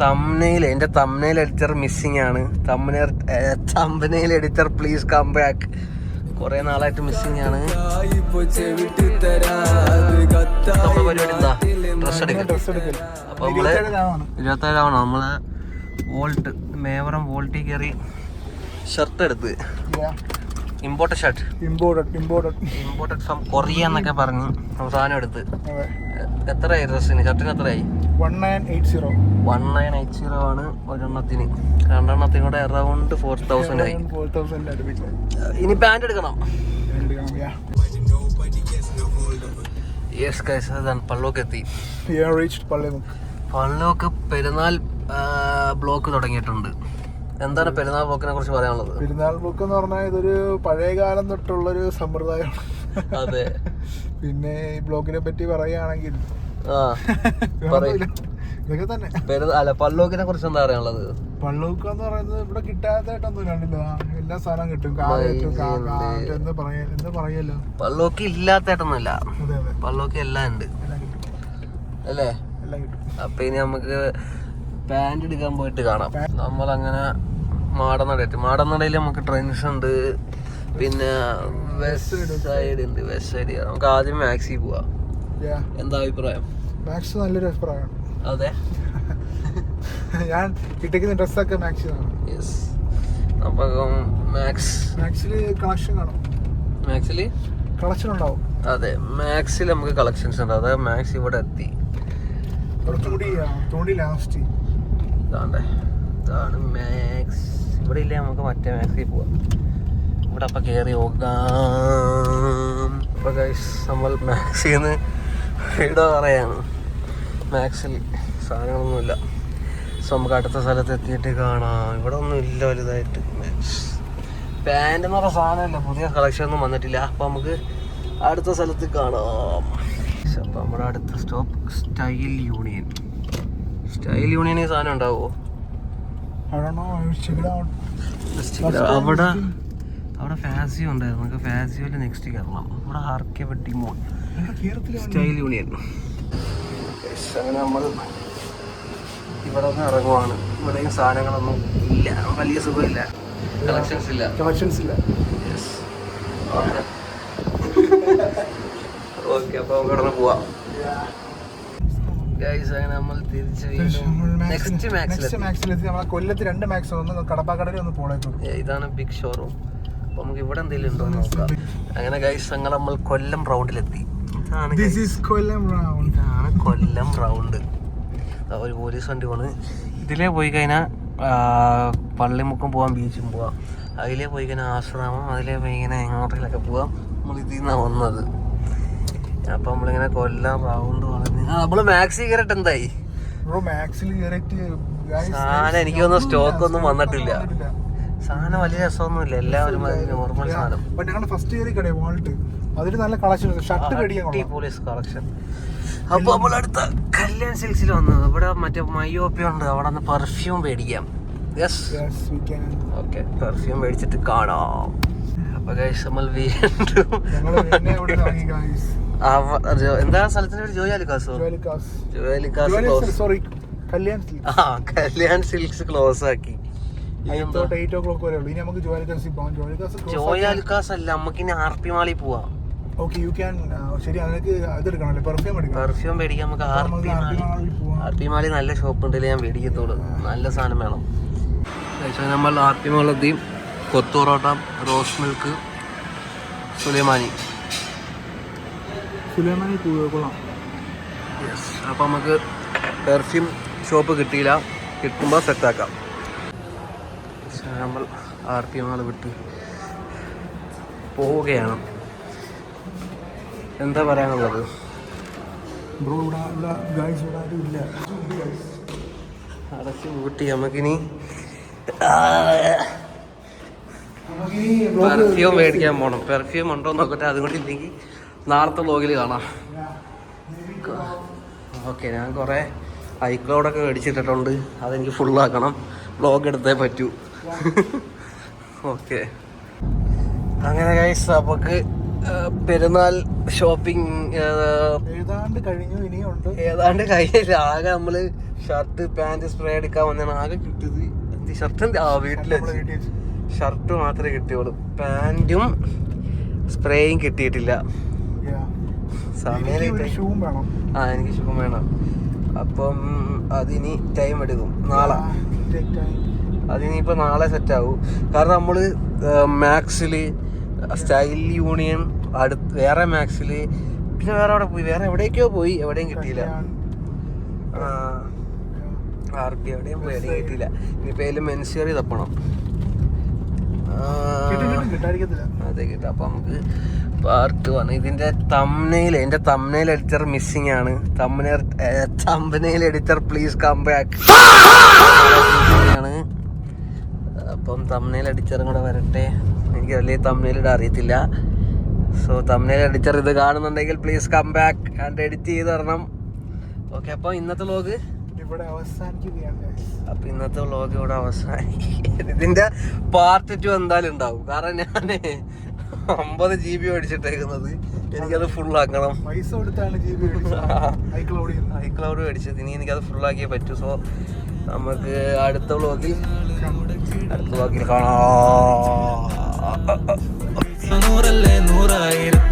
Thumbnail, എൻ്റെ thumbnail editor missing ആണ്. Thumbnail editor please come back. കുറെ നാളായിട്ട് മിസ്സിംഗ് ആണ്. നമ്മുടെ പരിപാടി എന്താ? ഡ്രസ് എടുക്കൽ. അപ്പൊ നമ്മള് 27 നമ്മള് വോൾട്ട് മേവറം വോൾട്ടിൽ കയറി ഷർട്ട് എടുത്ത്. Imported shirt, imported from Korea എന്നൊക്കെ പറഞ്ഞ് സാധനം എടുത്ത്. എത്രയായി ഡ്രസ്സിന്? ഷർട്ടിന് എത്രയായി? 1980 ആണ് ഒരെണ്ണത്തിന്. 2 എണ്ണത്തിന് കൂടെ അറൗണ്ട് 4000 ആയി. ഇനി പാൻറ് എടുക്കണം. യെസ് ഗൈസ്, അതാണ് പള്ളോക്ക് എത്തി. പള്ളോക്ക് പെരുന്നാൾ ബ്ലോക്ക് തുടങ്ങിയിട്ടുണ്ട്. എന്താണ് പെരുന്നാൾ ബ്ലോക്കിനെ കുറിച്ച് പറയാനുള്ളത്? പെരുന്നാൾ ബ്ലോക്ക് എന്ന് പറഞ്ഞാൽ ഇതൊരു പഴയകാലം തൊട്ടുള്ളൊരു സമ്പ്രദായമാണ്. അതെ. പിന്നെ ഈ ബ്ലോക്കിനെ പറ്റി പറയുകയാണെങ്കിൽ ഇതൊക്കെ തന്നെ. അല്ല, പള്ളോക്കിനെ കുറിച്ച് എന്താ പറയാനുള്ളത്? പള്ളൂക്ക് എന്ന് പറയുന്നത് ഇവിടെ കിട്ടാത്തായിട്ടൊന്നും കണ്ടില്ല. എല്ലാ സാധനം കിട്ടും. എന്താ പറയല്ലോ, പള്ളോക്ക് ഇല്ലാത്തായിട്ടൊന്നുമില്ല. പള്ളോക്ക് എല്ലാം ഉണ്ട് അല്ലേ? അപ്പൊ ഇനി നമുക്ക് പാൻറ് എടുക്കാൻ പോയിട്ട് കാണാം. നമ്മളങ്ങനെ മാടനടയിൽ നമുക്ക് ട്രെൻഡ്സ് ഉണ്ട്. പിന്നെ വെസ്റ്റ് സൈഡ് ഉണ്ട്. വെസ്റ്റ് സൈഡ് നമുക്ക് ആദ്യം മാക്സിൽ പോവാം. എന്താ അഭിപ്രായം? മാക്സ് നല്ലൊരു അഭിപ്രായമാണ്. അതെ, ഞാൻ ഇട്ടിരിക്കുന്ന ഡ്രസ്സൊക്കെ മാക്സിലാണ്. യെസ്. അപ്പം മാക്സിൽ കളക്ഷൻ ഉണ്ടാവും. അതെ, മാക്സിൽ നമുക്ക് കളക്ഷൻസ് ഉണ്ട്. അതായത് മാക്സ് ഇവിടെ എത്തി. ഇതാണ് മാക്സ്. ഇവിടെ ഇല്ലേ, നമുക്ക് മറ്റേ മാക്സിൽ പോവാം. ഇവിടെ അപ്പം കയറി നോക്കാം. അപ്പോൾ ഗൈസ്, നമ്മൾ മാക്സിൽ നിന്ന് ഇവിടെ പറയാണ്. മാക്സിൽ സാധനങ്ങളൊന്നുമില്ല. സോ നമുക്ക് അടുത്ത സ്ഥലത്ത് എത്തിയിട്ട് കാണാം. ഇവിടെ ഒന്നും ഇല്ല വലുതായിട്ട്. പാൻറ് എന്ന് പറഞ്ഞ സാധനമല്ല, പുതിയ കളക്ഷൻ ഒന്നും വന്നിട്ടില്ല. അപ്പം നമുക്ക് അടുത്ത സ്ഥലത്ത് കാണാം. അപ്പം നമ്മുടെ അടുത്ത സ്റ്റോപ്പ് സ്റ്റൈൽ യൂണിയൻ. ഈ സാധനം ഉണ്ടാവുമോ? അവിടെ ഫാസിയോ ഉണ്ടായിരുന്നു. നമുക്ക് ഫാസിയോയിൽ നെക്സ്റ്റ് കയറണം. ഇവിടെ ആർക്കെ വെഡിങ് മോൾ സ്റ്റൈൽ യൂണിയൻ. അങ്ങനെ നമ്മൾ ഇവിടെ നിന്ന് ഇറങ്ങുവാണ്. ഇവിടെയും സാധനങ്ങളൊന്നും ഇല്ല, വലിയ സുഖമില്ല. കളക്ഷൻസ് ഇല്ല. യെസ്. ഓക്കെ, അപ്പോൾ നമുക്ക് ഇവിടെ നിന്ന് പോവാം. അങ്ങനെ നമ്മൾ തിരിച്ച് കൊല്ലത്ത് 2 മാക്സ്, ഒന്ന് കടപ്പാക്കടയിൽ ഒന്ന് പോളേക്കും. ഇതാണ് ബിഗ് ഷോറൂം. അപ്പോൾ നമുക്ക് ഇവിടെ എന്തെങ്കിലും ഉണ്ടോ എന്ന് നോക്കാം. അങ്ങനെ ഗൈസ്, അങ്ങനെ നമ്മൾ കൊല്ലം റൗണ്ടിലെത്തി. ഇതാണ് കൊല്ലം റൗണ്ട്. ഒരു പോലീസ് വണ്ടി പോണ്. ഇതിലേ പോയി കഴിഞ്ഞാൽ പള്ളിമുക്കം പോവാം, ബീച്ചും പോവാം. അതിലേ പോയി കഴിഞ്ഞാൽ ആശ്രാമം, അതിലേ പോയി കഴിഞ്ഞാൽ എങ്ങോട്ടേലൊക്കെ പോവാം. നമ്മൾ ഇതിൽ നിന്നാണ് വന്നത്. അപ്പം നമ്മളിങ്ങനെ കൊല്ലം റൗണ്ട് പറഞ്ഞ് നമ്മള് മാക്സി കയറിട്ട് എന്തായി? സാധനം എനിക്ക് തോന്നുന്നു സ്റ്റോക്ക് ഒന്നും വന്നിട്ടില്ല. സാധനം വലിയ രസമൊന്നുമില്ല. എല്ലാവരും നോർമൽ സാധനം. Police collection. അപ്പൊ നമ്മൾ അടുത്ത കല്യാൺ സിൽക്സിൽ വന്നത്. ഇവിടെ മറ്റേ മയോപ്പി ഉണ്ട്. അവിടെ നിന്ന് പെർഫ്യൂം മേടിക്കാം. യെസ്, ഓക്കെ, പെർഫ്യൂം മേടിച്ചിട്ട് കാണാം. അപ്പൊ ഗൈസ്, നമ്മൾ വീണ്ടും എന്താ സ്ഥലത്തിന്റെ പേര്? കല്യാൺ സിൽക്സ് ക്ലോസ് ആക്കി. ജോയാലുക്കാസ് അല്ല, നമുക്ക് ഇനി RP മാളിൽ പോവാം. പെർഫ്യൂം മേടിക്കാൻ നമുക്ക് RP മാളിൽ നല്ല ഷോപ്പ് ഉണ്ടല്ലേ, ഞാൻ മേടിക്കത്തോളൂ. നല്ല സാധനം വേണം. നമ്മൾ RP മാളെത്തി. Kothu parotta, rose milk, sulaimani. Yes. അപ്പം നമുക്ക് പെർഫ്യൂം ഷോപ്പ് കിട്ടിയില്ല. കിട്ടുമ്പോൾ സെറ്റാക്കാം. നമ്മൾ RP മാൾ വിട്ട് പോവുകയാണ്. എന്താ പറയാനുള്ളത്? അടച്ച് കൂട്ടി. നമുക്കിനി പെർഫ്യൂം മേടിക്കാൻ പോകണം. പെർഫ്യൂം ഉണ്ടോ നോക്കട്ടെ. അതുകൊണ്ടില്ലെങ്കിൽ നാളത്തെ വ്ലോഗിൽ കാണാം. ഓക്കെ, ഞാൻ കുറേ ഐക്ലൗഡൊക്കെ മേടിച്ചിട്ടിട്ടുണ്ട്. അതെനിക്ക് ഫുള്ളാക്കണം. വ്ലോഗ് എടുത്തേ പറ്റൂ. ഓക്കെ, അങ്ങനെ ഗൈസ്, നമുക്ക് പെരുന്നാൾ ഷോപ്പിംഗ് ഏതാണ്ട് കഴിഞ്ഞില്ല. ആകെ നമ്മള് ഷർട്ട് പാന്റ് സ്പ്രേ എടുക്കാൻ വന്നാണ് ആകെ കിട്ടിയത്. ഷർട്ട് വീട്ടിൽ ഷർട്ട് മാത്രമേ കിട്ടിയുള്ളൂ, പാന്റും സ്പ്രേയും കിട്ടിയിട്ടില്ല. സമയം എനിക്ക് ഷൂ വേണം. അപ്പം അതിനി ടൈം എടുക്കും. നാളെ അതിനിപ്പോൾ നാളെ സെറ്റ് ആവും. കാരണം നമ്മള് മാക്സില് സ്റ്റൈൽ യൂണിയൻ വേറെ മാക്സില് പിന്നെ വേറെ എവിടേക്കോ പോയി, എവിടെയും കിട്ടിയില്ല. RP എവിടെയും പോയി, എവിടെയും കിട്ടിയില്ല. ഇനിയിപ്പോൾ അതിൽ മെൻസിയറി തപ്പണം. അതെ കിട്ടും. അപ്പൊ നമുക്ക് പാർട്ട് 1 ഇതിന്റെ എന്റെ തംബ്നെയിൽ എഡിറ്റർ മിസ്സിംഗ് ആണ്. Thumbnail editor please come back ആണ്. അപ്പം തംബ്നെയിൽ എഡിറ്ററും കൂടെ വരട്ടെ. എനിക്ക് വലിയ തംബ്നെയിൽ ഇടാൻ അറിയത്തില്ല. സോ തംബ്നെയിൽ എഡിറ്റർ ഇത് കാണുന്നുണ്ടെങ്കിൽ please come back and edit ചെയ്ത് തരണം. ഓക്കെ, അപ്പോൾ ഇന്നത്തെ വ്ലോഗ് ഇവിടെ അവസാനിക്കുകയാണ്. അപ്പൊ ഇന്നത്തെ വ്ലോഗ് ഇവിടെ അവസാനിക്കും. ഇതിന്റെ പാർട്ട് 2 എന്തായാലും ഉണ്ടാവും. കാരണം ഞാൻ 50 GB മേടിച്ചിട്ടേക്കുന്നത്, എനിക്കത് ഫുള്ളാക്കണം. പൈസ കൊടുത്താണ് ഐക്ലൗഡ് മേടിച്ചത്. ഇനി എനിക്കത് ഫുള്ളാക്കിയേ പറ്റൂ. സോ നമുക്ക് അടുത്ത വ്ലോഗിൽ കാണാം. 100 100,000